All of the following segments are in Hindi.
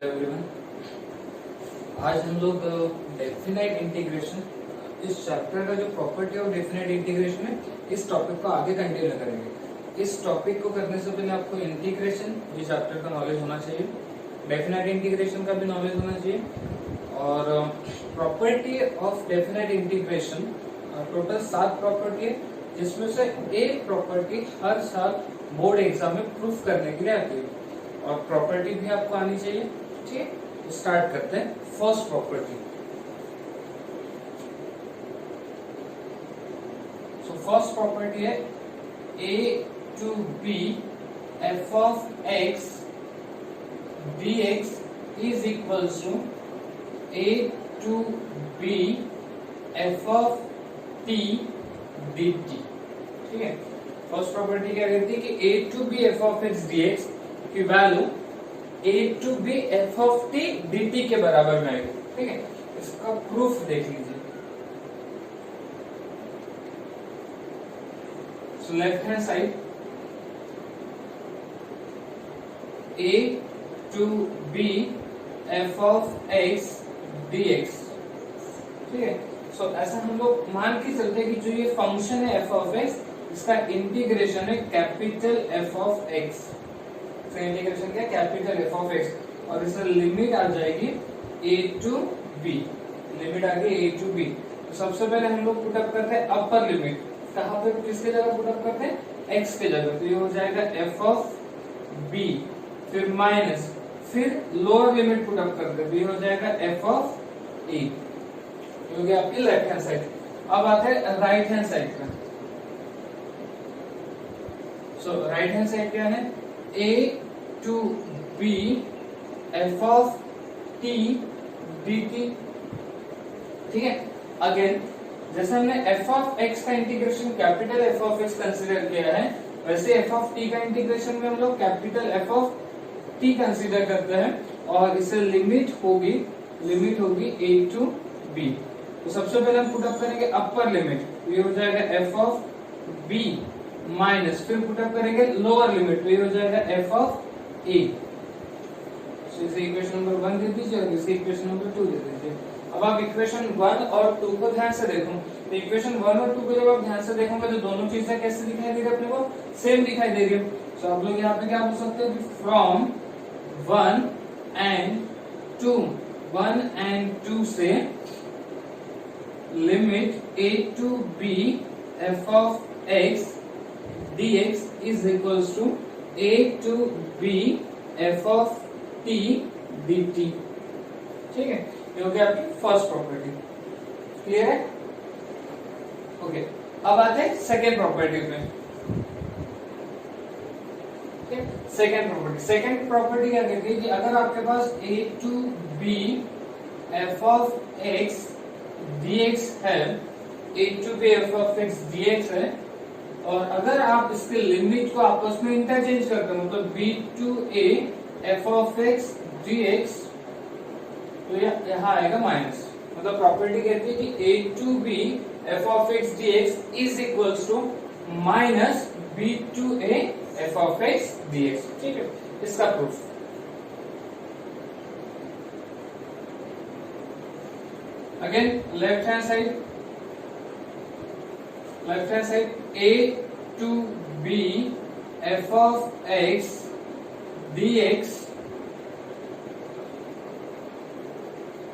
एवरीवन, आज हम लोग डेफिनेट इंटीग्रेशन इस चैप्टर का जो प्रॉपर्टी ऑफ डेफिनेट इंटीग्रेशन है इस टॉपिक को आगे कंटिन्यू करेंगे। इस टॉपिक को करने से पहले आपको इंटीग्रेशन ये चैप्टर का नॉलेज होना चाहिए, डेफिनेट इंटीग्रेशन का भी नॉलेज होना चाहिए और property of definite integration total 7 property है, जिसमें से एक प्रॉपर्टी हर साल बोर्ड एग्जाम में प्रूफ करने के लिए आती है और प्रॉपर्टी भी आपको आनी चाहिए। ठीक है, तो स्टार्ट करते हैं। First property, so first property है a to b f of x dx is equals to a to b f of t dt। ठीक है, फर्स्ट प्रॉपर्टी क्या कहती है कि a to b f of x dx की value a to b f of t dt के बराबर में आएगी। ठीक है, इसका प्रूफ देख लीजिए। So left hand side a to b f of x dx। ठीक है, सो ऐसा हम लोग मान के चलते हैं कि जो ये फंक्शन है f of x, इसका इंटीग्रेशन है capital f of x। Integration क्या, कैपिटल f of x और इसमें लिमिट आ जाएगी a to b, लिमिट आ गई a to b। तो सबसे पहले हम लोग पुटअप करते हैं अपर लिमिट, कहाँ पे किसके जगह पुटअप करते हैं, x के जगह। तो ये हो जाएगा f of b, फिर माइनस, फिर लोअर लिमिट पुटअप करते हैं, तो ये हो जाएगा f of a। ये हो गया आपकी लेफ्ट हैंड साइड। अब आते हैं राइट हैंड साइड का। सो राइट हैंड साइड क्या है, a to b f of t dt। ठीक है, अगेन जैसे हमने f of x का integration capital f of x consider किया है, वैसे f of t का इंटीग्रेशन में हम लोग capital f of t consider करते हैं और इसे लिमिट होगी a to b। तो सबसे पहले हम पुटअप करेंगे अपर लिमिट, तो ये हो जाएगा f of b माइनस, फिर पुटअप करेंगे लोअर लिमिट, तो ये हो जाएगा f of a। इसे इक्वेशन नंबर 1 दे दीजिए और इसे इक्वेशन नंबर 2 दे दीजिए। अब आप इक्वेशन 1 और 2 को ध्यान से देखो, तो इक्वेशन 1 और 2 को जब आप ध्यान से देखोगे तो दोनों चीजें कैसे दिखाई दे रही है, अपने को सेम दिखाई दे रही है। तो आप लोग यहाँ पे क्या बोल सकते हैं, फ्रॉम 1 and 2 से limit a to b f of x dx is equals to a to b f of t dt। ठीक है, ये हो गया आपकी फर्स्ट प्रॉपर्टी। क्लियर है? ओके, अब आते हैं सेकेंड प्रॉपर्टी में। सेकेंड प्रॉपर्टी क्या कहती है कि अगर आपके पास a to b f of x dx है, a to b f of x dx है, और अगर आप इसके लिमिट को आपस में इंटरचेंज करते हो, मतलब b to a f of x dx, तो यहाँ आएगा माइनस। मतलब प्रॉपर्टी कहती है कि a to b f of x dx is equals to minus b to a f of x dx। ठीक है, इसका proof again left hand side a to b f of x dx।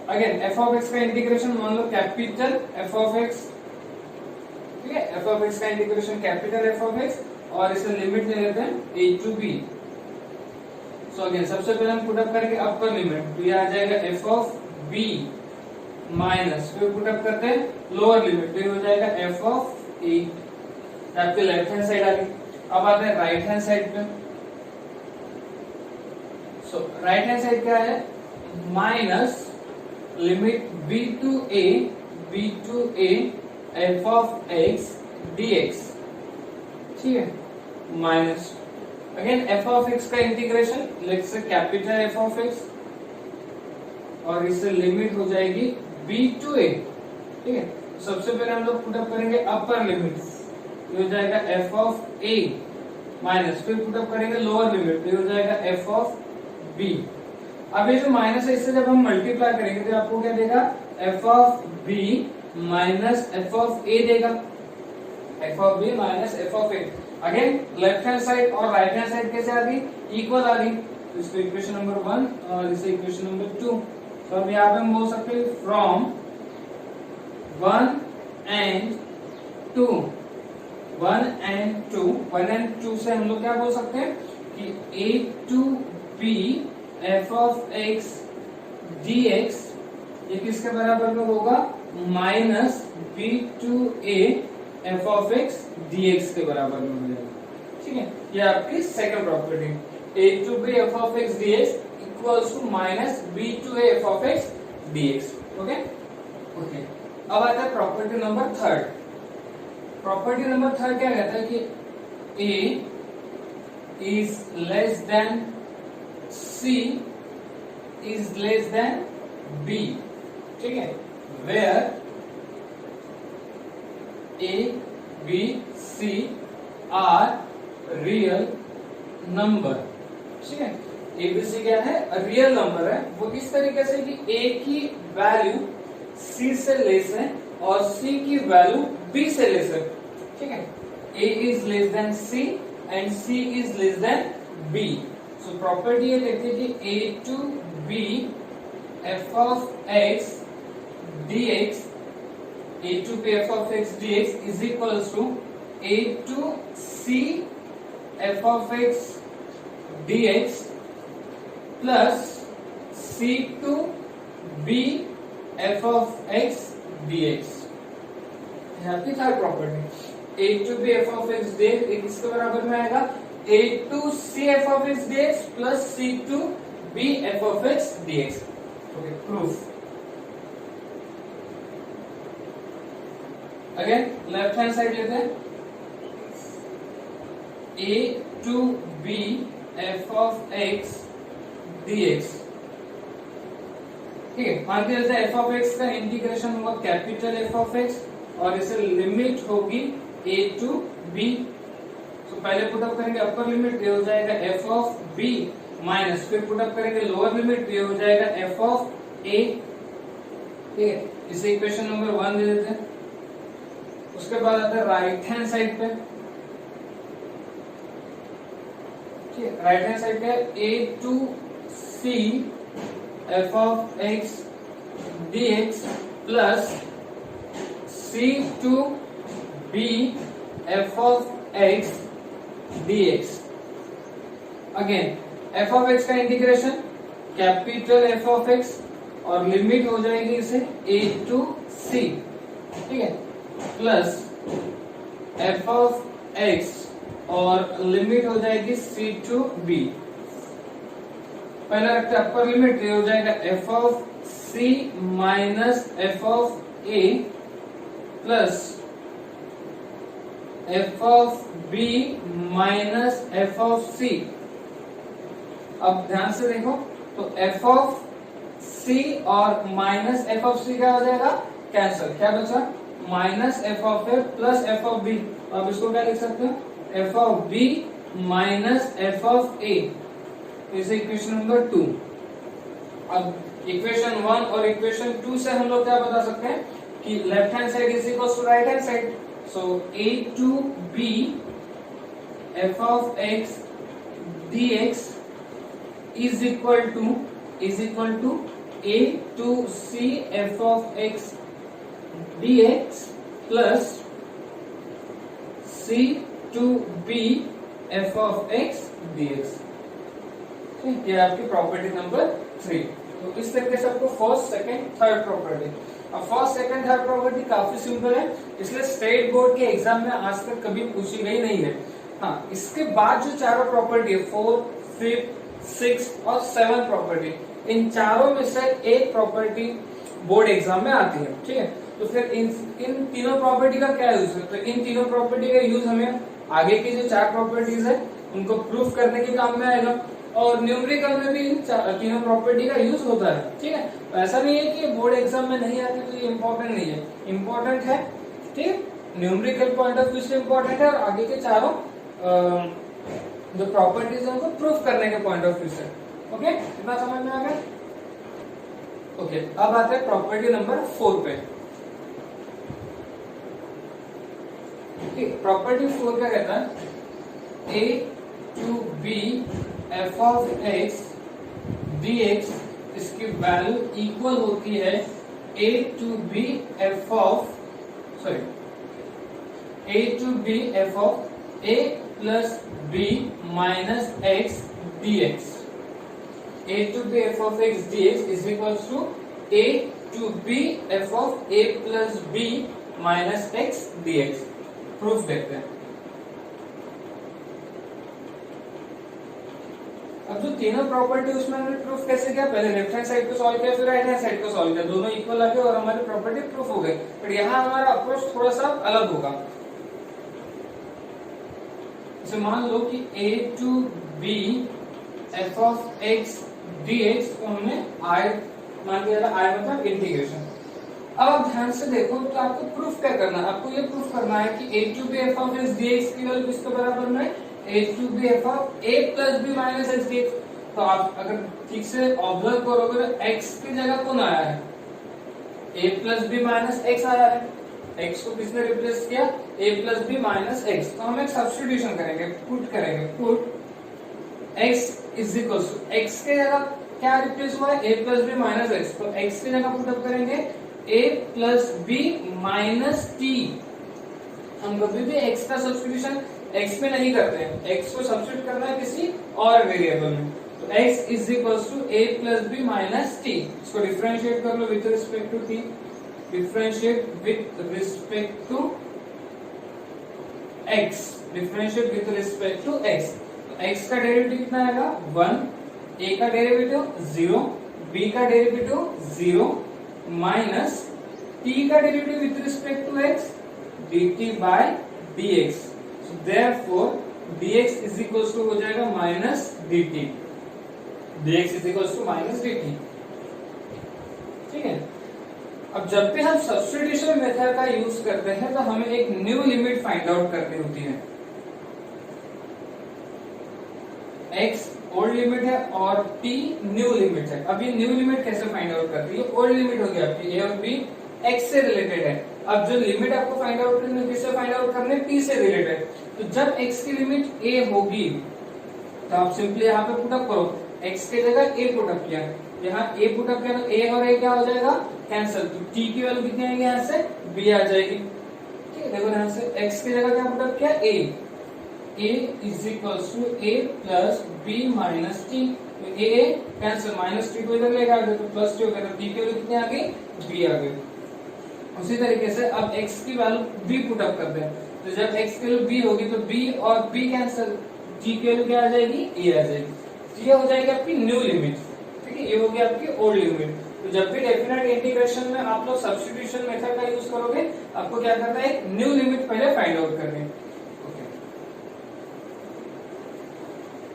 Again f of x का इंटीग्रेशन मान लो कैपिटल f of x। ठीक है, f of x का integration capital f of x और इसे लिमिट ले लेते हैं a to b। So again सबसे पहले हम पुटअप करेंगे अपर लिमिट, तो ये आ जाएगा f of b माइनस, फिर पुटअप करते हैं लोअर लिमिट, तो ये हो जाएगा f of a। आपके लेफ्ट हैंड साइड आ गई। अब आते हैं राइट हैंड साइड पे। सो राइट हैंड साइड क्या है, minus limit b to a f of x dx। ठीक है, minus again f of x का integration, let's say capital f of x और इससे लिमिट हो जाएगी b to a। ठीक है, सबसे पहले हम लोग पुटअप करेंगे अपर लिमिट, ये हो जाएगा f of a माइनस, फिर पुटअप करेंगे लोअर लिमिट, ये हो जाएगा f of b। अब ये जो माइनस है इससे जब हम मल्टीप्लाई करेंगे तो आपको क्या देगा, F of B minus F of A देगा, F of B minus F of A. Again left hand side और राइट हैंड साइड कैसे आ गई, इक्वल आ गई, तो इसको इक्वेशन नंबर 1 और इसे इक्वेशन नंबर 2। तो अब यहाँ पे हम बोल सकते हैं फ्रॉम 1 and 2, 1 and 2 से हम लोग क्या बोल सकते हैं कि a to b f of x dx ये किसके बराबर में होगा, minus b to a f of x dx के बराबर में हो जाएगा। ठीक है, ये आपकी second property, a to b f of x dx equals to minus b to a f of x dx। Okay okay, अब आता है property number third. Property number third क्या कहता है कि a is less than c is less than b। ठीक है, where a b c are real number. ठीक है, a b c क्या है, रियल नंबर है, वो इस तरीके से कि a की वैल्यू c से लेस है और c की वैल्यू b से लेस है। ठीक है, a is less than c and c is less than b। So property ये कहती है कि a to b f of x dx, a to b f of x dx is equals to a to c f of x dx plus c to b f of x dx। यहाँ की third property a to b f of x dx किसके बराबर में आएगा, a to c f of x dx plus c to b f of x dx। Okay, proof. Again left hand side लेते हैं, a to b f of x dx। ठीक है, मान के चलते हैं एफ ऑफ एक्स का इंटीग्रेशन होगा कैपिटल एफ ऑफ एक्स और इसे लिमिट होगी a टू b। तो पहले पुटअप करेंगे अपर लिमिट, ये हो जाएगा एफ ऑफ b माइनस, फिर पुटअप करेंगे लोअर लिमिट, ये हो जाएगा एफ ऑफ a। ठीक है, इसे इक्वेशन नंबर 1 दे देते हैं। उसके बाद आता है राइट हैंड साइड पे। ठीक है, राइट हैंड साइड पे a to c f of x dx plus c to b f of x dx। Again f of x का integration capital f of x और लिमिट हो जाएगी इसे a to c। ठीक है, प्लस f of x और लिमिट हो जाएगी c to b। पहला रखते अपर लिमिट, ये हो जाएगा F of C minus F of A plus F of B minus F of C. अब ध्यान से देखो, तो एफ ऑफ सी और माइनस एफ ऑफ सी क्या हो जाएगा, कैंसिल, क्या बचा, minus F of A plus F of B. अब इसको क्या लिख सकते हो, F of B minus F of A, इसे इक्वेशन नंबर 2। अब इक्वेशन 1 और इक्वेशन 2 से हम लोग क्या बता सकते हैं कि left hand side is equal to right hand side. So a to b f of x dx is equal to a to c f of x dx plus c to b f of x dx। ये आपकी प्रॉपर्टी नंबर 3। तो इस तरीके से आपको फर्स्ट, सेकंड, थर्ड प्रॉपर्टी। अब फर्स्ट, सेकंड, थर्ड प्रॉपर्टी काफी सिंपल है, इसलिए स्टेट बोर्ड के एग्जाम में आज तक कभी पूछी गई नहीं है। हाँ, इसके बाद जो चारों प्रॉपर्टी है 4, 5, 6 और 7 प्रॉपर्टी, इन चारों में से एक प्रॉपर्टी बोर्ड एग्जाम में आती है। ठीक है, तो फिर इन तीनों प्रॉपर्टी का क्या यूज है, तो इन तीनों प्रॉपर्टी का यूज हमें आगे की जो 4 प्रॉपर्टीज है उनको प्रूफ करने के काम में आएगा और न्यूमेरिकल में भी इन तीनों प्रॉपर्टी का यूज होता है। ठीक है, तो ऐसा नहीं है कि बोर्ड एग्जाम में नहीं आती तो ये इम्पोर्टेंट नहीं है, इम्पोर्टेंट है। ठीक है, न्यूमेरिकल पॉइंट ऑफ व्यू से इम्पोर्टेंट है और आगे के चारों जो प्रॉपर्टीज है उनको प्रूफ करने के पॉइंट ऑफ व्यू से। ओके, इतना समझ में आ गया? ओके, अब आते हैं प्रॉपर्टी नंबर 4 पे। प्रॉपर्टी 4 क्या कहता है? a to b f of x dx इसकी वैल्यू इक्वल होती है a to b f of a plus b minus x dx. a to b f of x dx is equals to a to b f of a plus b minus x dx. Proof देखते हैं। अब जो तीनों प्रॉपर्टी उसमें हमने प्रूफ कैसे किया? पहले लेफ्ट हैंड साइड को सॉल्व किया, फिर राइट हैंड साइड को सॉल्व किया, दोनों इक्वल आ गए और हमारी प्रॉपर्टी प्रूफ हो गई। पर यहाँ हमारा अप्रोच थोड़ा सा अलग होगा। इसे मान लो कि a to b f of x dx को हमने i मान लिया था, i मतलब इंटीग्रेशन। अब आप ध्यान से देखो तो आपको प्रूफ क्या करना है? आपको ये प्रूफ करना है कि a to b f of x dx की वैल्यू किसके बराबर में? a to b f of a plus b minus x dx। तो आप अगर ठीक से ऑब्जर्व करोगे तो x की जगह कौन आया है? a plus b minus x आया है। x को किसने रिप्लेस किया? a plus b minus x। तो हम एक सब्स्टिट्यूशन करेंगे, पुट करेंगे, put x is equals to x के जगह क्या रिप्लेस हुआ है? a plus b minus x। तो x की जगह पुट अप करेंगे a plus b minus t। हम कभी भी x का सब्स्टिट्यूशन x में नहीं करते हैं, x को सब्स्टिट्यूट करना है किसी और वेरिएबल में। तो x is equals to a plus b minus t। इसको डिफरेंशिएट कर लो with respect to t, differentiate with respect to x, differentiate with respect to x। तो x का डेरिवेटिव कितना आएगा? 1, a का डेरिवेटिव 0, b का डेरिवेटिव 0 माइनस t का derivative with respect to x dt by dx। So therefore dx is equals to हो जाएगा minus dt, dx is equals to minus dt। ठीक है, अब जब भी हम सब्स्टिट्यूशन मेथड का यूज करते हैं तो हमें एक न्यू लिमिट फाइंड आउट करनी होती है। x ओल्ड लिमिट है और t न्यू लिमिट है। अब ये न्यू लिमिट कैसे फाइंड आउट करती है? ओल्ड लिमिट होगी आपकी a और b x से रिलेटेड है। अब जो लिमिट आपको फाइंड आउट करनी है किससे फाइंड आउट करनी है? t से रिलेटेड। तो जब x की लिमिट a होगी तो आप सिंपली यहाँ पे पुट अप करो, x की जगह a पुट अप किया, यहाँ a पुट अप किया तो a और a क्या हो जाएगा? कैंसिल। तो t की वैल्यू कितनी आएगी? यहाँ से b आ जाएगी। ठीक है, देखो यहाँ से x की जगह क्या पुट अप किया? a is equals to a plus b minus t। तो a कैंसिल, माइनस t को इधर लेकर आ गए तो प्लस t हो गया, तो t की वैल्यू कितनी आ गई? b आ गई। उसी तरीके से अब x की वैल्यू b पुट अप कर दें, तो जब x की वैल्यू b होगी तो b और b कैंसिल, t की वैल्यू क्या आ जाएगी? a आ जाएगी। तो ये हो जाएगी आपकी न्यू लिमिट। ठीक है, ये होगी आपकी ओल्ड लिमिट। तो जब भी डेफिनेट इंटीग्रेशन में आप लोग सब्स्टिट्यूशन मेथड का यूज करोगे, आपको क्या करना है? एक न्यू लिमिट पहले फाइंड आउट करनी है।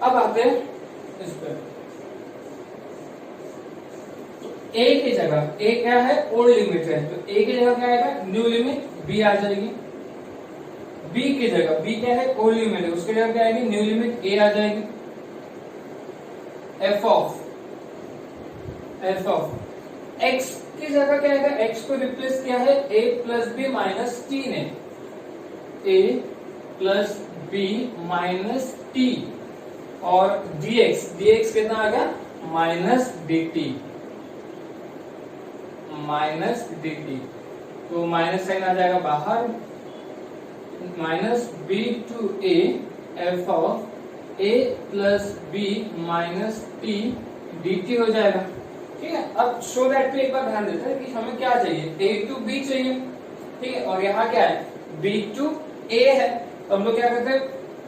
अब आते हैं इस पे, a की जगह a क्या है? ओल्ड लिमिट है, तो a की जगह क्या आएगा? न्यू लिमिट b आ जाएगी। b की जगह b क्या है? ओल्ड लिमिट है, उसकी जगह क्या आएगी? न्यू लिमिट a आ जाएगी। f of x की जगह क्या आएगा? x को रिप्लेस किया है a plus b minus t ने, a plus b minus t और dx कितना आ गया? Minus dt, minus dt। तो माइनस साइन आ जाएगा बाहर, minus b to a f of a plus b minus t dt हो जाएगा। ठीक है, अब शो दैट पे एक बार ध्यान देते हैं कि हमें क्या चाहिए? a टू b चाहिए। ठीक है, और यहाँ क्या है? b टू a है। तो हम लोग क्या करते हैं?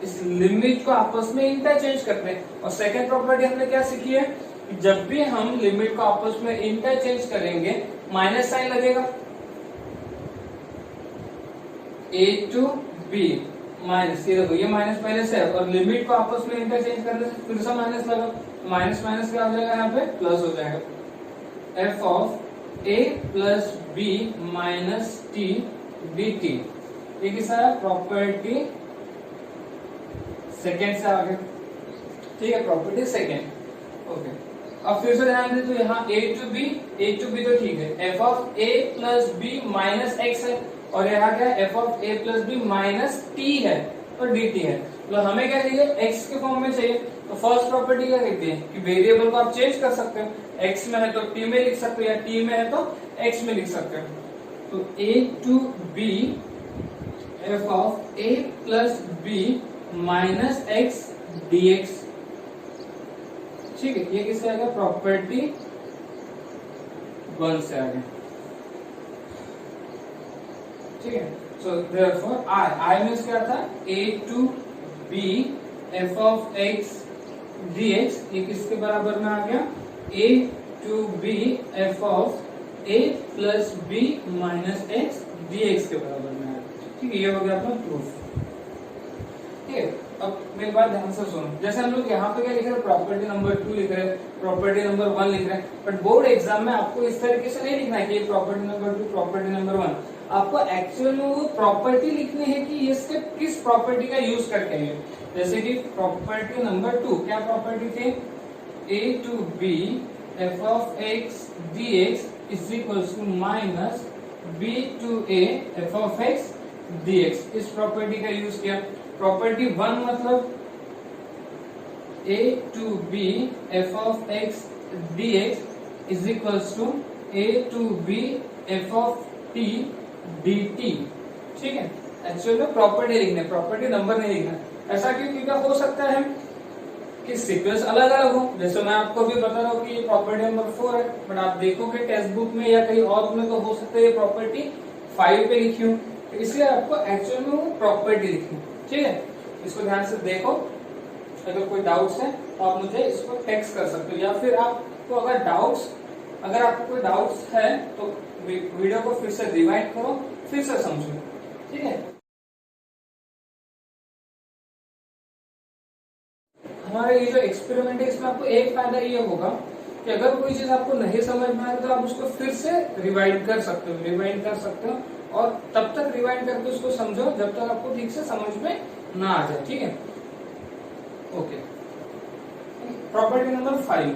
इस लिमिट को आपस में इंटरचेंज करते हैं। और सेकंड प्रॉपर्टी हमने क्या सीखी है? जब भी हम लिमिट को आपस में इंटरचेंज करेंगे माइनस साइन लगेगा, a टू b माइनस, ये देखो ये माइनस माइनस है और लिमिट को आपस में इंटरचेंज करने से फिर से माइनस लगा, माइनस माइनस क्या हो जाएगा? यहाँ पे प्लस हो जाएगा। f of a plus b minus t dt, ये किसा है? प्रॉपर्टी सेकेंड से आगे। ठीक है, प्रॉपर्टी सेकेंड। ओके, अब फिर से ध्यान दे तो यहाँ a टू बी तो ठीक है, f of a plus b minus x है, और यहाँ क्या है, f of a plus b minus t है और dt है। तो हमें क्या चाहिए, x के फॉर्म में चाहिए। तो फर्स्ट प्रॉपर्टी क्या कहती है कि वेरिएबल को आप चेंज कर सकते हो, x में है तो t में लिख सकते हो, या t में है तो x में लिख सकते हो। तो a to b f of a plus b minus x dx, ठीक है, ये किससे आ गया, प्रॉपर्टी 1 से आ गया, ठीक है। सो देयरफॉर आई मींस क्या था, a to b f of x dx, ये किसके बराबर में आ गया, a to b f of a plus b minus x dx के बराबर में आ गया, ठीक है। ये हो गया अपना प्रूफ, ठीक है। अब मेरी बात ध्यान से सुनो, जैसे हम लोग यहाँ पे क्या लिख रहे हैं, प्रॉपर्टी नंबर 2 लिख रहे हैं, प्रॉपर्टी नंबर 1 लिख रहे हैं, बट बोर्ड एग्जाम में आपको इस तरीके से नहीं लिखना है कि ये प्रॉपर्टी नंबर 2 प्रॉपर्टी नंबर 1, आपको एक्चुअल में वो प्रॉपर्टी लिखनी है कि इसके किस प्रॉपर्टी का यूज करके है। जैसे कि प्रॉपर्टी नंबर 2 क्या प्रॉपर्टी थी, a to b f of x dx is equal to minus b to a f of x dx, इस प्रॉपर्टी का यूज किया। प्रॉपर्टी 1 मतलब a to b f of x dx is equal to a to b f of t dt, ठीक है। एक्चुअल में प्रॉपर्टी लिखना है, प्रॉपर्टी नंबर नहीं लिखना। ऐसा क्यों, क्योंकि हो सकता है कि सीक्वेंस अलग अलग हो, जैसे मैं आपको भी बता रहा हूँ कि ये प्रॉपर्टी नंबर 4 है, बट आप देखोगे टेक्स्ट बुक में या कहीं और में तो हो सकता है ये प्रॉपर्टी 5 पे लिखी हो, तो इसलिए आपको एक्चुअल में वो प्रॉपर्टी लिखनी, ठीक है। इसको ध्यान से देखो, अगर कोई डाउट्स है तो आप मुझे इसको टेक्स्ट कर सकते हो, या फिर आपको अगर आपको कोई डाउट्स है तो वीडियो को फिर से रिवाइंड करो, फिर से समझो, ठीक है। हमारे ये जो एक्सपेरिमेंट है इसमें आपको एक फायदा ये होगा कि अगर कोई चीज आपको नहीं समझ में आए तो आप उसको फिर से रिवाइंड कर सकते हो, और तब तक रिवाइंड करके उसको समझो जब तक आपको ठीक से समझ में ना आ जाए, ठीक है। Okay, property number 5,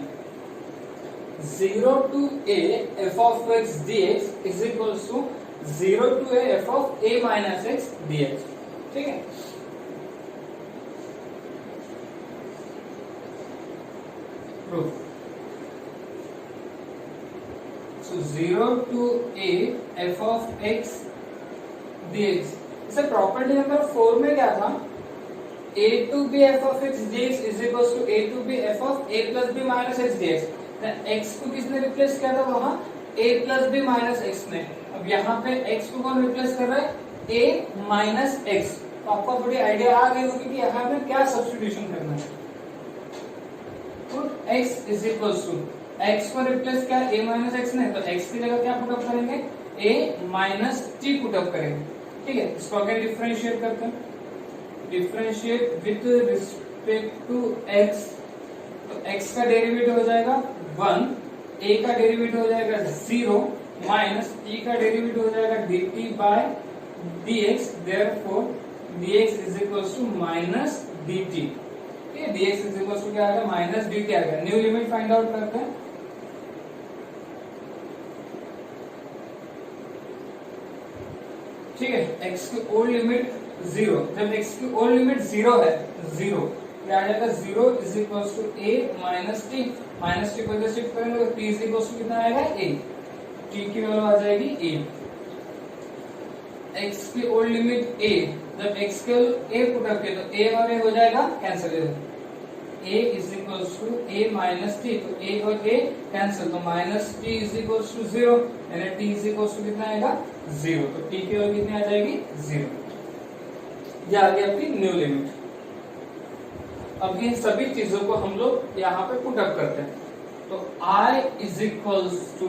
0 to a f of x dx is equal to 0 to a f of a minus x dx, ठीक है। Proof, so 0 to a f of x dx, इसे प्रॉपर्टी नंबर 4 में क्या था, a to b f of x dx is equals to a to b f of a plus b minus x dx। x को किसने रिप्लेस किया था वहां, a plus b minus x ने। अब यहाँ पे x को कौन रिप्लेस कर रहा है, a minus x। तो आपको थोड़ी आइडिया आ गई होगी कि यहाँ पे क्या सब्स्टिट्यूशन करना है। x is equal to, x को रिप्लेस किया a माइनस एक्स ने, तो x की जगह क्या पुटअप करेंगे, a माइनस टी पुटअप करेंगे, ठीक है। इसको आगे डिफरेंशिएट करते हैं, differentiate with respect to x, तो x का डेरिवेटिव हो जाएगा 1, a का डेरिवेटिव हो जाएगा 0, माइनस t का डेरिवेटिव हो जाएगा dt by dx, therefore dx is equal to minus dt, ठीक है। dx इज इक्वल टू क्या आ गया, माइनस dt आ गया। न्यू लिमिट फाइंड आउट करते हैं, ठीक है। x की ओल्ड लिमिट 0, जब x की ओल्ड लिमिट 0 है, 0 क्या आ जाएगा, 0 is equal to a minus t, minus t को इधर शिफ्ट करेंगे तो t इज इक्वल टू कितना आएगा, a, t की वैल्यू आ जाएगी a। x की ओल्ड लिमिट a, जब x के a पुट अप किया तो a और a हो जाएगा cancel, a is equal to a minus t, तो a और a कैंसिल, तो minus t is equal to 0, यानी t इज इक्वल टू कितना आएगा, 0, तो t की वैल्यू कितनी आ जाएगी, 0। ये आ गई आपकी न्यू लिमिट। अब इन सभी चीजों को हम लोग यहाँ पे पुट अप करते हैं, तो i इज इक्वल टू,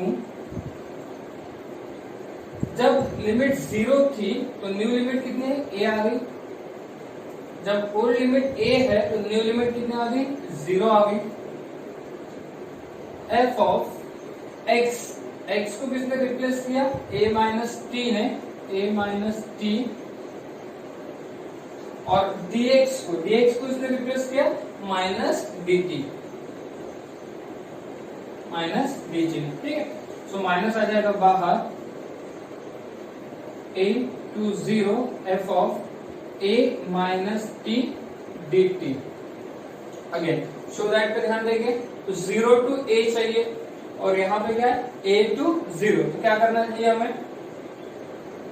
जब लिमिट 0 थी तो न्यू लिमिट कितनी है, a आ गई। जब ओल्ड लिमिट a है तो न्यू लिमिट कितनी आ गई, 0 आ गई। f ऑफ x, x को किसने रिप्लेस किया, a माइनस टी ने, a माइनस टी, और dx को इसने रिप्लेस किया माइनस dt, माइनस डी चिन्ह, ठीक है। सो माइनस आ जाएगा बाहर, a to 0 f of a minus t dt। Again show that पे ध्यान देंगे, तो 0 टू a चाहिए और यहाँ पे क्या है a टू 0, तो क्या करना चाहिए हमें,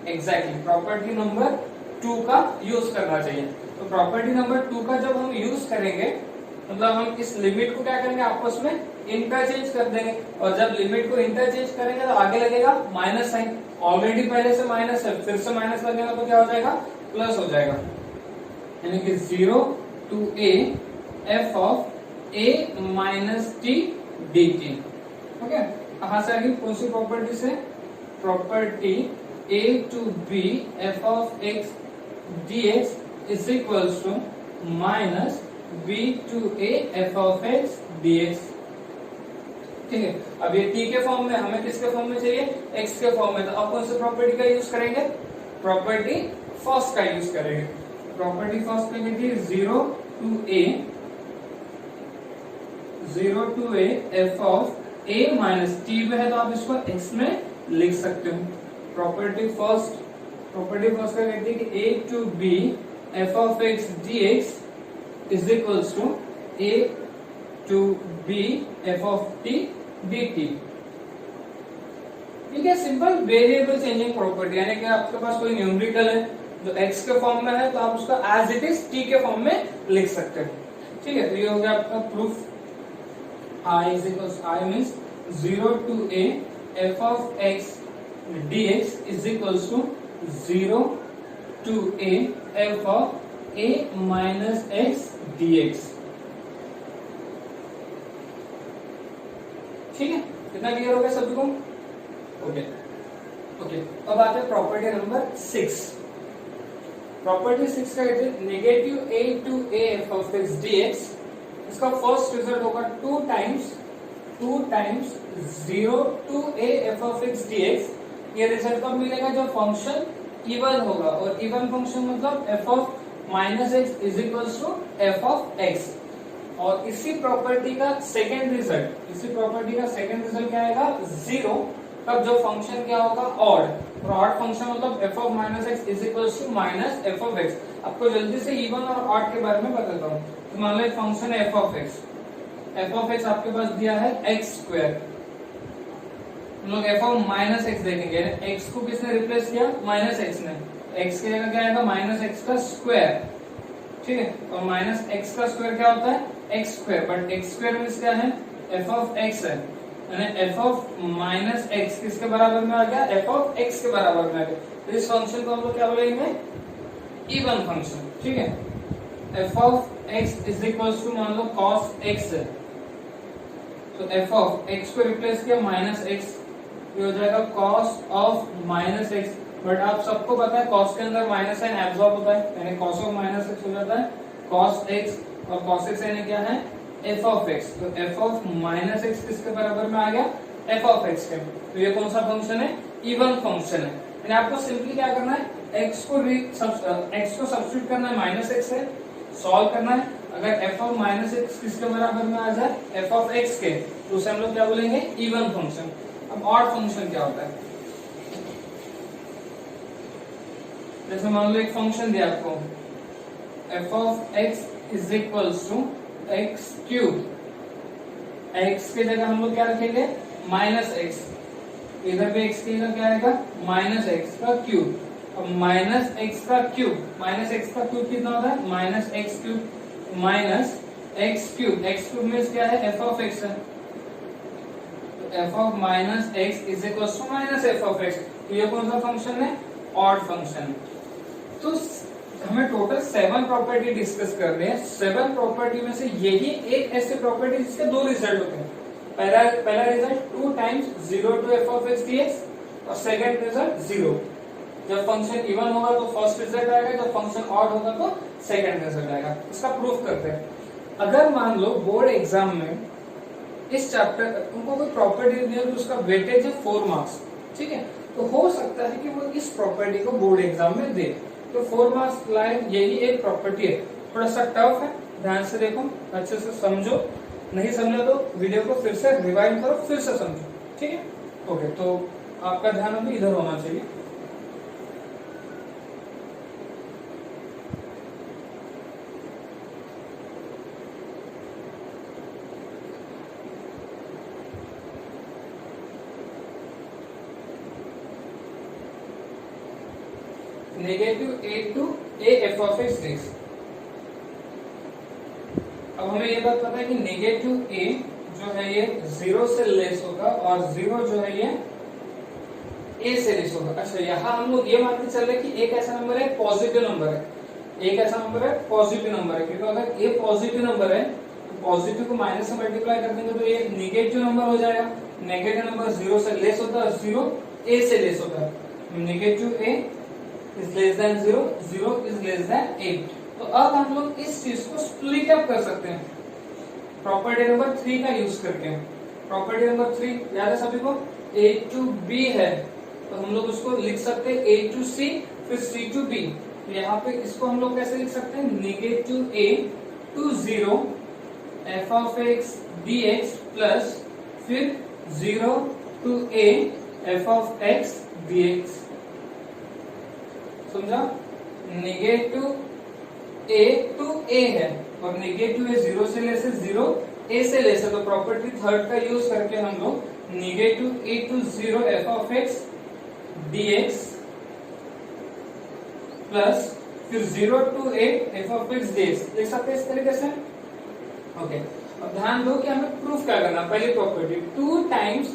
एग्जैक्टली प्रॉपर्टी नंबर 2 का यूज करना चाहिए। तो प्रॉपर्टी नंबर 2 का जब हम यूज करेंगे, मतलब हम इस लिमिट को क्या करेंगे, आपस में इंटरचेंज कर देंगे, और जब लिमिट को इंटरचेंज करेंगे तो आगे लगेगा माइनस साइन, ऑलरेडी पहले से माइनस है, फिर से माइनस लगेगा तो क्या हो जाएगा, प्लस हो जाएगा, यानी कि 0 to a f of a minus t dt। Okay, कहां से आ गई, कौन सी प्रॉपर्टी से, property a to b f of x dx is equals to minus b to a f of x dx। ठीक है, अब ये t के फॉर्म में, हमें किसके फॉर्म में चाहिए, x के फॉर्म में, तो अब कौन सी प्रॉपर्टी का यूज करेंगे, प्रॉपर्टी फर्स्ट का यूज करेंगे। प्रॉपर्टी फर्स्ट पे कहती है 0 to a f of a minus t में है, तो आप इसको x में लिख सकते हो। प्रॉपर्टी फर्स्ट का कहती है कि a to b f of x dx is equals to a to b f of t dt। ठीक है, सिंपल वेरिएबल चेंजिंग प्रॉपर्टी, यानी कि आपके पास कोई न्यूमेरिकल है जो x के फॉर्म में है, तो आप उसको एज इट इज t के फॉर्म में लिख सकते हो। ठीक है, तो ये हो गया आपका proof. I means 0 to a f of x dx is equals to 0 to a f of a minus x dx। ठीक है, कितना क्लियर हो गया सभी को, ओके। अब आते हैं प्रॉपर्टी नंबर 6। प्रॉपर्टी 6 का कहते हैं negative a to a f of x dx, इसका फर्स्ट रिजल्ट होगा 2 times 0 to a f of x dx। ये रिजल्ट कब मिलेगा, जब फंक्शन इवन होगा, और इवन फंक्शन मतलब f of minus x is equals to f of x। और इसी प्रॉपर्टी का सेकेंड रिजल्ट क्या आएगा, 0, तब जो फंक्शन क्या होगा, ऑड, और ऑड फंक्शन मतलब f of minus x is equals to minus f of x। आपको जल्दी से इवन और ऑड के बारे में बताता हूँ। तो मान लो एक फंक्शन है f of x आपके पास दिया है x स्क्वायर, हम लोग f of माइनस एक्स देखेंगे, x को किसने रिप्लेस किया, माइनस एक्स ने, x की जगह क्या आएगा, माइनस एक्स का स्क्वायर। ठीक है, और माइनस एक्स का स्क्वायर क्या होता है, x square, but x square means क्या है, f of x है, यानी f of माइनस एक्स किसके बराबर में आ गया, f of x के बराबर में आ गया। तो इस फंक्शन को हम लोग क्या बोलेंगे, इवन फंक्शन। ठीक है, f of x is equals to मान लो cos x है, तो f of x को रिप्लेस किया माइनस एक्स, ये हो जाएगा cos of minus x. But आप सबको पता है cos के अंदर माइनस साइन एब्सॉर्ब होता है, यानी cos of माइनस एक्स हो जाता है cos x, और cos x यानी क्या है, f of x। तो f of माइनस एक्स किसके बराबर में आ गया, f of x के। तो ये कौन सा फंक्शन है, इवन फंक्शन है। यानी आपको सिंपली क्या करना है, x को सब्स्टिट्यूट करना है, माइनस एक्स है, सॉल्व करना है। अगर f of माइनस एक्स किसके बराबर में आ जाए, f of x के, तो उसे हम लोग क्या बोलेंगे, इवन फंक्शन। अब ऑड फंक्शन क्या होता है, जैसे मान लो एक फंक्शन दिया आपको, f of x is equals to x cube, x की जगह हम लोग क्या रखेंगे, माइनस एक्स, इधर भी x की जगह क्या आएगा, माइनस एक्स का क्यूब। अब माइनस एक्स का क्यूब कितना होता है, minus x cube minus x cube में क्या है, f of x है, तो f of minus x is equals to minus f of x। तो ये कौन सा फंक्शन है, ऑड फंक्शन। तो हमें टोटल 7 प्रॉपर्टी डिस्कस कर रहे हैं। 7 प्रॉपर्टी में से यही एक ऐसी प्रॉपर्टी जिसके 2 रिजल्ट होते हैं। पहला result 2 times 0 to f of x dx, और सेकंड रिजल्ट 0। जब फंक्शन इवन होगा तो फर्स्ट रिजल्ट आएगा, जब फंक्शन ऑड होगा तो सेकंड रिजल्ट आएगा। इसका प्रूफ करते हैं। अगर मान लो बोर्ड एग्जाम में इस चैप्टर उनको कोई प्रॉपर्टी दी है तो उसका वेटेज है 4 मार्क्स, ठीक है, तो हो सकता है कि वो इस प्रॉपर्टी को बोर्ड एग्जाम में दे, तो 4 मार्क्स लाए, यही एक प्रॉपर्टी है। थोड़ा सा टफ है, ध्यान से देखो, अच्छे से समझो। नहीं समझा तो वीडियो को फिर से रिवाइंड करो, फिर से समझो, ठीक है। ओके, तो आपका ध्यान अभी इधर होना चाहिए। Negative a to a f of x dx। अब हमें ये बात पता है कि नेगेटिव ए जो है ये 0 से लेस होगा और 0 जो है ये ए से लेस होगा। अच्छा, यहाँ हम लोग ये मान के चल रहे कि एक ऐसा नंबर है पॉजिटिव नंबर है, एक ऐसा नंबर है पॉजिटिव नंबर है, क्योंकि अगर ए पॉजिटिव नंबर है तो पॉजिटिव को माइनस से मल्टीप्लाई कर देंगे तो ये नेगेटिव नंबर हो जाएगा। नेगेटिव नंबर 0 से लेस होता है, 0 ए से लेस होता है। Negative A is less then 0, 0 is less then 8। तो अब हम लोग इस चीज को स्प्लिट अप कर सकते हैं प्रॉपर्टी नंबर 3 का यूज करके। प्रॉपर्टी नंबर 3 याद है सभी को, a टू b है, तो हम लोग उसको लिख सकते हैं a टू c फिर c टू b। तो यहाँ पे इसको हम लोग कैसे लिख सकते हैं, negative a to 0 f of x dx plus फिर 0 to a f of x dx। समझा? नेगेटिव a टू a है और नेगेटिव ए 0 से लेस है, 0 a से लेस है, तो प्रॉपर्टी थर्ड का यूज करके हम लोग negative a to 0 f of x dx plus फिर 0 to a f of x dx लिख सकते हैं इस तरीके से। ओके, अब ध्यान दो कि हमें प्रूफ क्या करना। पहली property 2 times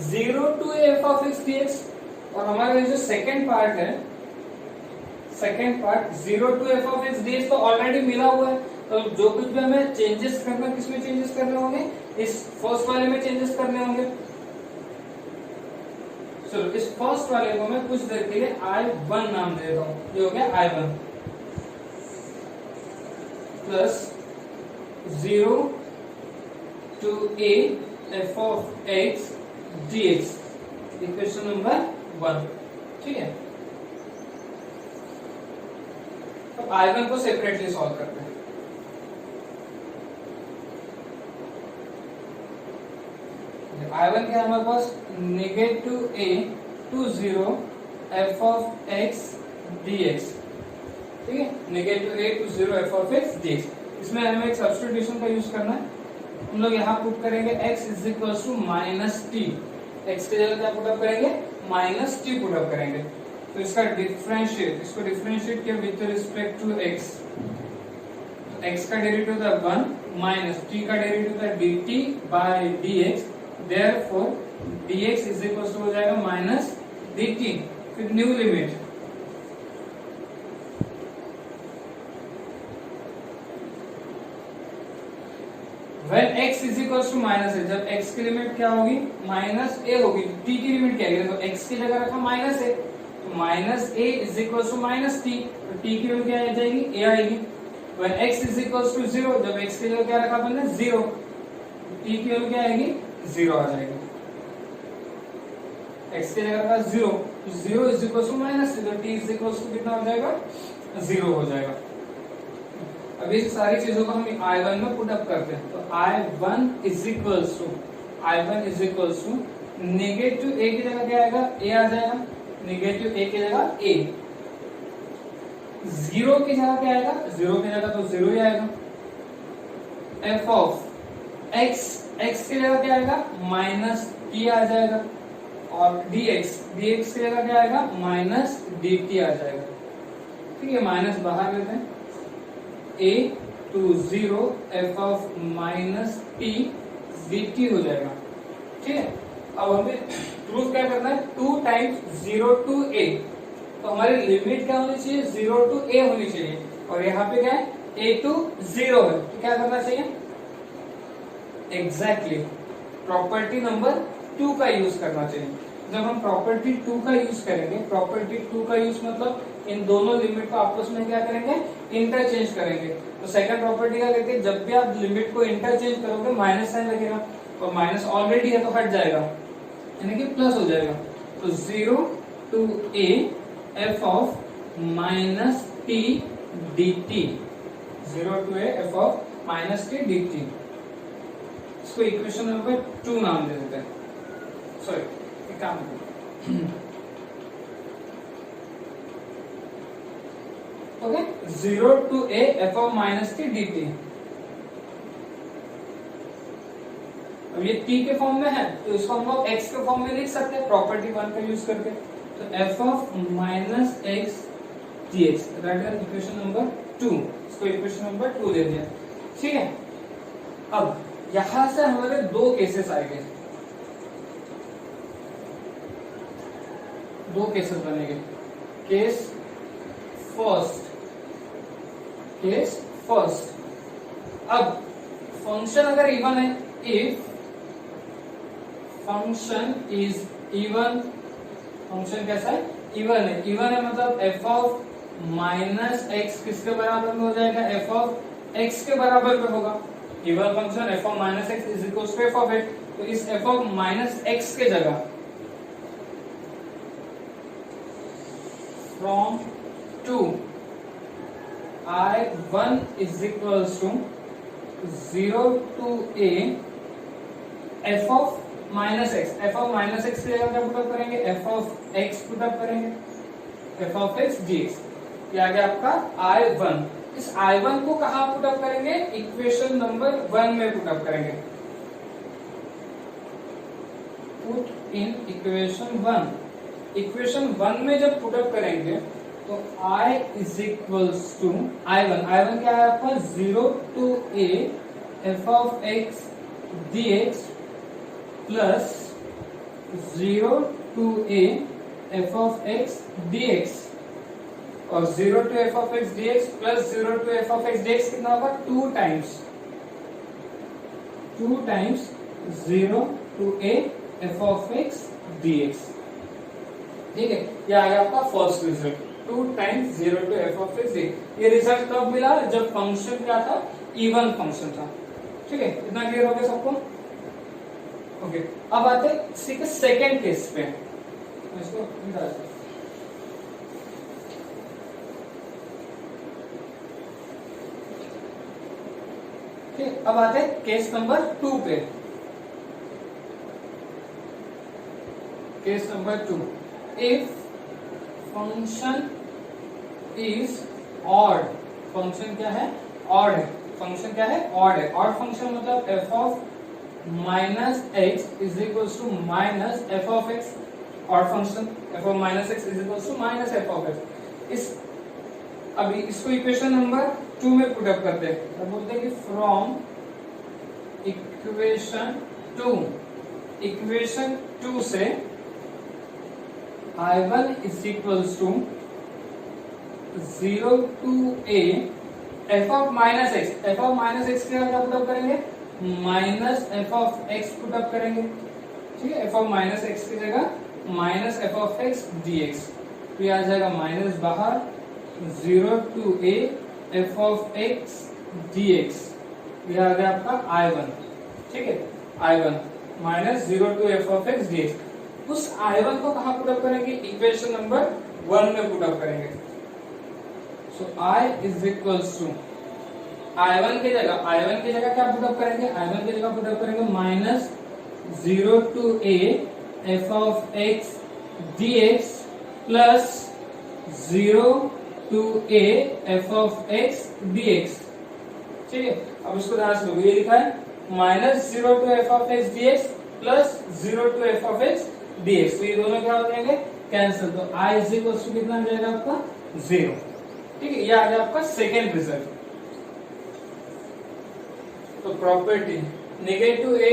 0 to a f of x dx, और हमारा जो सेकेंड पार्ट है, second part 0 to f of x dx तो ऑलरेडी मिला हुआ है, तो जो कुछ भी हमें चेंजेस करना, किसमें चेंजेस करने होंगे, इस फर्स्ट वाले में चेंजेस करने होंगे। चलो इस फर्स्ट वाले को मैं कुछ देर के लिए I1 नाम दे देता हूं, ये हो गया I1 plus 0 to a f of x dx, equation number 1, ठीक है। तो I1 को सेपरेटली सॉल्व करते हैं। I1 क्या है हमारे पास, negative a to 0 f of x dx, ठीक है। Negative a to 0 f of x dx, इसमें हमें एक सब्स्टिट्यूशन का यूज करना है। हम लोग यहाँ पुट करेंगे x is equal to minus t, x की जगह क्या पुटअप करेंगे, माइनस टी पुटअप करेंगे। तो इसका डिफरेंशिएट, इसको डिफरेंशिएट किया with respect to x, x का डेरिवेटिव था 1 माइनस t का डेरिवेटिव था dt by dx, therefore dx is equal to हो जाएगा माइनस dt, फिर new limit when x is equal to minus है, जब x की लिमिट क्या होगी, माइनस a होगी, t की लिमिट क्या है, तो x की जगह रखा माइनस a, तो minus a is equal to minus t, तो t की वैल्यू क्या आ जाएगी, a आएगी। when x is equal to 0, जब x की जगह क्या रखा हमने 0, तो t की वैल्यू क्या आएगी, 0 आ जाएगी। x की जगह रखा 0, तो 0 इज इक्वल टू माइनस, तो t इज इक्वल टू कितना हो जाएगा, 0 हो जाएगा। अब इस सारी चीजों को हम I1 में पुट अप करते हैं, तो I1 is equal to negative a की जगह क्या आएगा, a आ जाएगा, नेगेटिव a की जगह a, 0 की जगह क्या आएगा, 0 की जगह तो 0 ही आएगा, f ऑफ x, x की जगह क्या आएगा, माइनस t आ जाएगा, और dx की जगह क्या आएगा, माइनस dt आ जाएगा, ठीक है। माइनस बाहर लेते हैं, a to 0 f of minus t dt हो जाएगा, ठीक है। अब हमें प्रूफ क्या करना है, 2 टाइम्स 0 टू a, तो हमारी लिमिट क्या होनी चाहिए, 0 टू a होनी चाहिए, और यहाँ पे क्या है, a टू 0 है, तो क्या करना चाहिए, एग्जैक्टली प्रॉपर्टी नंबर 2 का यूज करना चाहिए। जब हम प्रॉपर्टी 2 का यूज करेंगे, प्रॉपर्टी 2 का यूज मतलब इन दोनों लिमिट को आपस में क्या करेंगे, इंटरचेंज करेंगे। तो सेकंड प्रॉपर्टी का कहते हैं, जब भी आप लिमिट को इंटरचेंज करोगे माइनस साइन लगेगा, और माइनस ऑलरेडी है तो हट जाएगा, यानी कि प्लस हो जाएगा। तो 0 to a f of minus t dt, 0 to a f of minus t dt, इसको इक्वेशन नंबर 2 नाम दे देते हैं। सॉरी, एक काम okay, 0 to a f of minus t dt। अब ये t के फॉर्म में है तो इसको हम लोग x के फॉर्म में लिख सकते हैं प्रॉपर्टी 1 का यूज करके। तो f of minus x dx, right, equation number 2, इसको इक्वेशन नंबर 2 दे दिया। ठीक है, अब यहां से हमारे दो केसेस आएंगे, दो केसेस बनेंगे। केस फर्स्ट, अब फंक्शन अगर इवन है, if function is even, function कैसा है, इवन है। इवन है मतलब f ऑफ माइनस एक्स किसके बराबर में हो जाएगा, f ऑफ x के बराबर में होगा। Even function f of minus x is equal to f of x, तो इस f ऑफ माइनस एक्स के जगह from 2 I1 is equals to 0 to a f of minus x, f of minus x की जगह क्या पुटअप करेंगे, f ऑफ x पुटअप करेंगे, f ऑफ x dx। ये आ गया आपका I1। इस I1 को कहाँ पुटअप करेंगे, इक्वेशन नंबर 1 में पुटअप करेंगे। Put in equation 1। इक्वेशन 1 में जब पुटअप करेंगे तो I is equals to I1 क्या है आपका, 0 to a f of x dx plus 0 to a f of x dx, और 0 to f of x dx plus 0 to f of x dx कितना होगा, 2 times 0 to a f of x dx। ठीक है, ये आ गया आपका first result, 2 times 0 to f of x dx। ये रिजल्ट कब मिला, जब फंक्शन क्या था, इवन फंक्शन था। ठीक है, इतना क्लियर हो गया सबको। ओके, अब आते हैं इसी के सेकेंड केस पे। इसको ठीक, अब आते हैं केस नंबर 2 पे। Case number 2, if function is odd, function क्या है, ऑड है, फंक्शन क्या है, ऑड है। ऑड फंक्शन मतलब f of minus x is equal to minus F of x, odd function f of minus x is equal to minus F of x. इस अभी इसको इक्वेशन नंबर 2 में पुट अप करते हैं, तो बोलते हैं कि फ्रॉम इक्वेशन 2 से I1 is equals to 0 to a f of minus x, f of minus x के क्या पुटअप करेंगे, minus f of x put up करेंगे। ठीक है, f ऑफ माइनस एक्स की जगह minus f of x dx, तो ये आ जाएगा माइनस बाहर, 0 to a f of x dx, ये आ गया आपका I1। ठीक है, I1 minus 0 to f of x dx। उस I1 को कहाँ पुटअप करेंगे, इक्वेशन नंबर 1 में पुटअप करेंगे। So I is equals to I1 की जगह क्या पुटअप करेंगे, I1 की जगह पुटअप करेंगे minus 0 to a f of x dx plus 0 to a f of x dx। ठीक है, अब इसको ध्यान से लोगे, ये लिखा है minus 0 to f of x dx plus 0 to f of x dx, तो ये दोनों क्या हो जाएंगे, कैंसिल। तो I इज इक्वल टू कितना हो जाएगा आपका, 0। ठीक है, ये आ गया आपका सेकेंड रिजल्ट। तो property negative a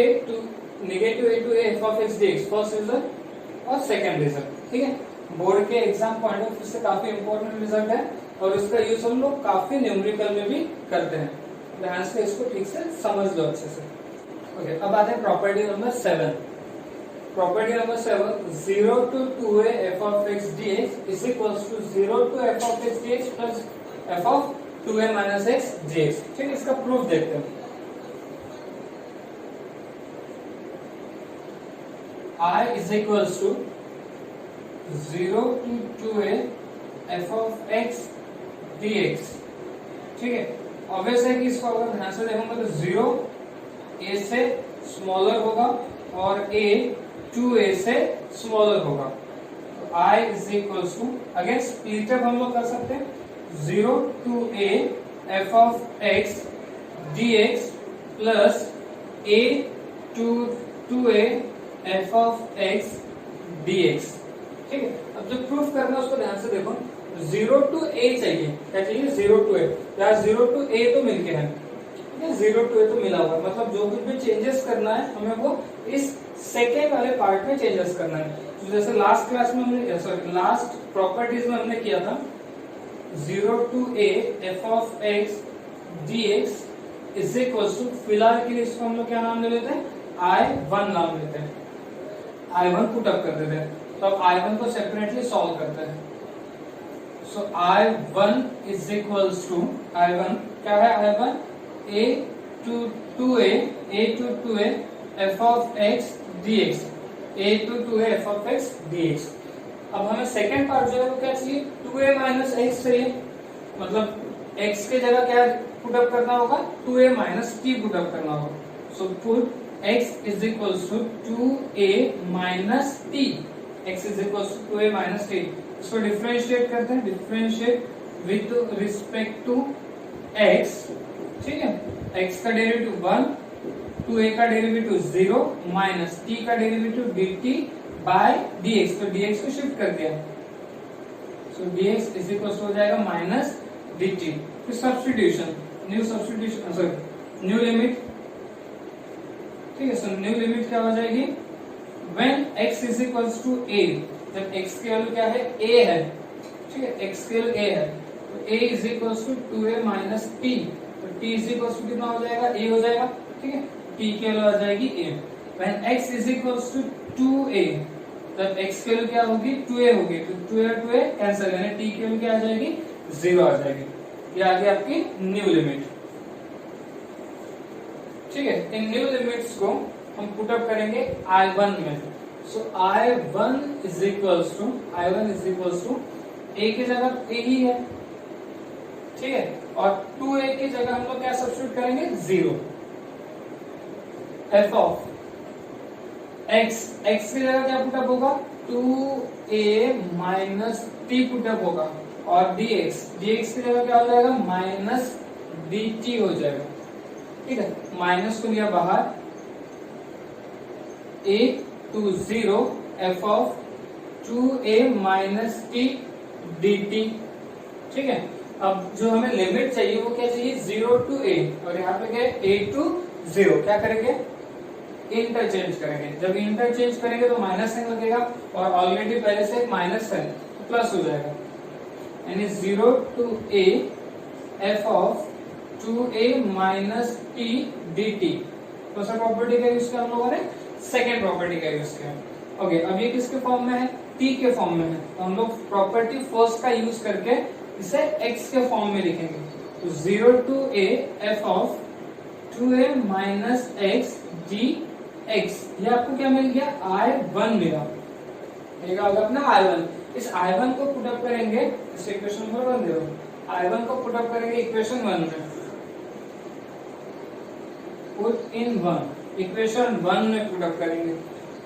to a f of x dx, first result और सेकेंड रिजल्ट। ठीक है, बोर्ड के एग्जाम पॉइंट ऑफ व्यू से काफी इंपॉर्टेंट रिजल्ट है, और इसका यूज हम लोग काफी न्यूमेरिकल में भी करते हैं। ध्यान से इसको ठीक से समझ लो अच्छे से। ओके, अब आते हैं property number 7। Property number 7, 0 to 2a f of x dx is equals to 0 to f of x dx plus f of 2a minus x dx। ठीक है, इसका प्रूफ देखते हैं। I is equals to 0 to 2a f of x dx। ठीक है, ऑब्वियस है कि इसको अगर ध्यान से देखोगे तो 0 a से स्मॉलर होगा और a 2a से स्मॉलर होगा। तो I is equals to, again split up हम लोग कर सकते हैं, 0 to a f of x dx plus a to 2a f of x dx। ठीक है, अब जो प्रूफ करना है उसको ध्यान से देखो, 0 to a चाहिए, क्या चाहिए, 0 to a, या 0 to a तो मिलके है, 0 to a तो मिला हुआ है, मतलब जो कुछ भी चेंजेस करना है हमें वो इस सेकेंड वाले पार्ट में चेंजेस करना है। तो जैसे लास्ट क्लास में हमने, सॉरी लास्ट प्रॉपर्टीज में हमने किया था, 0 to a f of x dx is equals to, फिलहाल के लिए इसको हम लोग क्या नाम ले लेते हैं, I1 नाम लेते हैं, I1 पुट अप कर देते हैं। तो अब I1 को सेपरेटली सॉल्व करते हैं। सो I1 is equals to, I1 क्या है, I1 a to 2a f of x dx, a to 2a f of x dx। अब हमें सेकेंड पार्ट जो है वो क्या चाहिए, 2a माइनस x चाहिए, मतलब x के जगह क्या पुट अप करना होगा, 2a minus t put up करना होगा। So put x is equals to 2a minus t, x is equals to 2a minus t। इसको डिफरेंशिएट करते हैं, differentiate with respect to x, ठीक है, x का डेरिवेटिव 1, 2a का डेरिवेटिव 0 माइनस t का डेरिवेटिव dt बाय dx, तो dx को शिफ्ट कर दिया, सो dx इज इक्वल हो जाएगा माइनस dt। फिर substitution, new substitution, sorry new limit, ठीक है, सो न्यू लिमिट क्या हो जाएगी, when x is equals to a, जब x की वैल्यू क्या है, a है, ठीक है, x की वैल्यू a है, तो a is equals to 2a minus t, तो t इज इक्वल्स टू कितना हो जाएगा, a हो जाएगा, ठीक है, t की वैल्यू आ जाएगी a। When x is equals to 2a, तब x की वैल्यू क्या होगी, 2a होगी, तो 2a कैंसिल, यानी t की वैल्यू क्या आ जाएगी, 0 आ जाएगी। ये आ गई आपकी न्यू लिमिट, ठीक है। इन न्यू लिमिट्स को हम पुट अप करेंगे I1 में। So I1 is equals to, I1 is equals to a की जगह a ही है, ठीक है, और 2a की जगह हम लोग क्या सब्स्टिट्यूट करेंगे, 0, f ऑफ x, x की जगह क्या पुट अप होगा, 2a minus t put up होगा, और dx, dx की जगह क्या हो जाएगा, माइनस dt हो जाएगा, ठीक है, माइनस को लिया बाहर, a to 0 f of 2a minus t dt, ठीक है। अब जो हमें लिमिट चाहिए वो क्या चाहिए, 0 to a, और यहाँ पे क्या है, a to 0, क्या करेंगे, इंटरचेंज करेंगे। जब इंटरचेंज करेंगे तो माइनस साइन लगेगा, और ऑलरेडी पहले से माइनस साइन, तो प्लस हो जाएगा, यानी 0 to a f of 2a minus t dt। तो सर प्रॉपर्टी का यूज किया हम लोगों ने, सेकेंड प्रॉपर्टी का यूज किया। ओके, अब ये किसके फॉर्म में है, t के फॉर्म में है, तो हम लोग प्रॉपर्टी फर्स्ट का यूज करके इसे x के फॉर्म में लिखेंगे। तो 0 to a f of 2a minus x dx, ये आपको क्या मिल गया, I1 मिला, ये होगा अपना I1। इस I1 को पुट अप करेंगे, इस इक्वेशन नंबर 1 दे दो, I1 को पुट अप करेंगे इक्वेशन 1 में, पुट इन 1, इक्वेशन 1 में पुट अप करेंगे,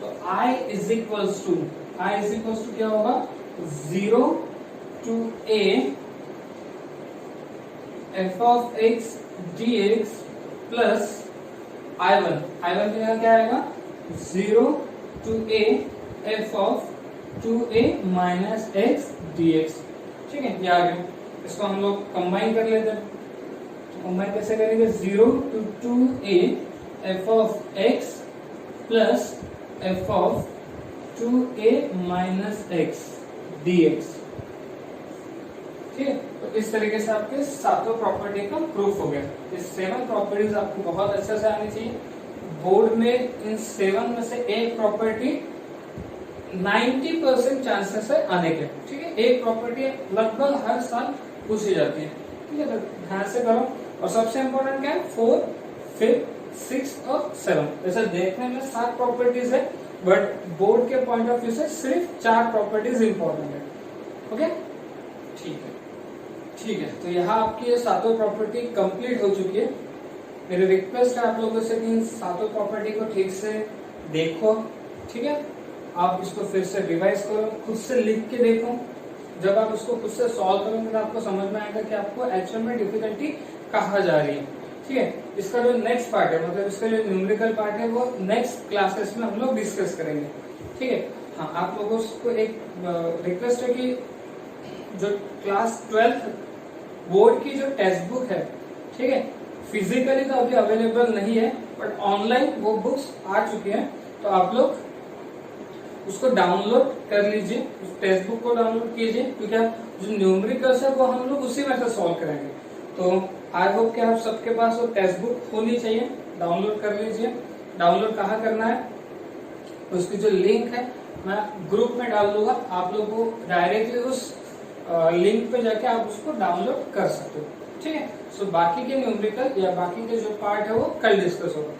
तो I is equals to, I is equals to क्या होगा, 0 to a f of x dx plus I1, I1 की जगह क्या आएगा, 0 to a f of 2a minus x dx, ठीक है, ये आ गया। इसको हम लोग कंबाइन कर लेते हैं, तो कंबाइन कैसे करेंगे, 0 to 2a f of x plus f of 2a minus x dx, ठीक है। तो इस तरीके से आपके सातों प्रॉपर्टी का प्रूफ हो गया। ये 7 प्रॉपर्टीज आपको बहुत अच्छे से आनी चाहिए। बोर्ड में इन 7 में से एक प्रॉपर्टी 90% चांसेस है आने के, ठीक है। एक प्रॉपर्टी लगभग हर साल पूछी जाती है, ठीक है, तो ध्यान से करो। और सबसे इम्पोर्टेंट क्या है, 4, 5, 6 और 7। जैसे देखने में 7 प्रॉपर्टीज है, बट बोर्ड के पॉइंट ऑफ व्यू से सिर्फ 4 प्रॉपर्टीज इंपॉर्टेंट है। ओके, ठीक है, ठीक है। तो यहाँ आपकी ये सातों प्रॉपर्टी कंप्लीट हो चुकी है। मेरी रिक्वेस्ट है आप लोगों से कि इन सातों प्रॉपर्टी को ठीक से देखो, ठीक है। आप इसको फिर से रिवाइज करो, खुद से लिख के देखो। जब आप उसको खुद से सॉल्व करोगे तो आपको समझ में आएगा कि आपको एक्चुअल में डिफिकल्टी कहाँ जा रही है, ठीक है। इसका जो नेक्स्ट पार्ट है, मतलब इसका जो न्यूमेरिकल पार्ट है, वो नेक्स्ट क्लासेस में हम लोग डिस्कस करेंगे, ठीक है। हाँ, आप लोगों को एक रिक्वेस्ट है कि जो क्लास 12 बोर्ड की जो टेक्स्ट बुक है, ठीक है, फिजिकली तो अभी अवेलेबल नहीं है, बट ऑनलाइन वो बुक्स आ चुकी हैं, तो आप लोग उसको डाउनलोड कर लीजिए, उस टेक्स्ट बुक को डाउनलोड कीजिए, क्योंकि आप जो न्यूमेरिकल्स है वो हम लोग उसी में से सॉल्व करेंगे। तो आई होप कि आप सबके पास वो टेक्स्ट बुक होनी चाहिए, डाउनलोड कर लीजिए। डाउनलोड कहाँ करना है, उसकी जो लिंक है मैं ग्रुप में डाल दूंगा, आप लोग को डायरेक्टली उस लिंक पे जाके आप उसको डाउनलोड कर सकते हो, ठीक है। सो बाकी के न्यूमेरिकल या बाकी के जो पार्ट है वो कल डिस्कस होगा।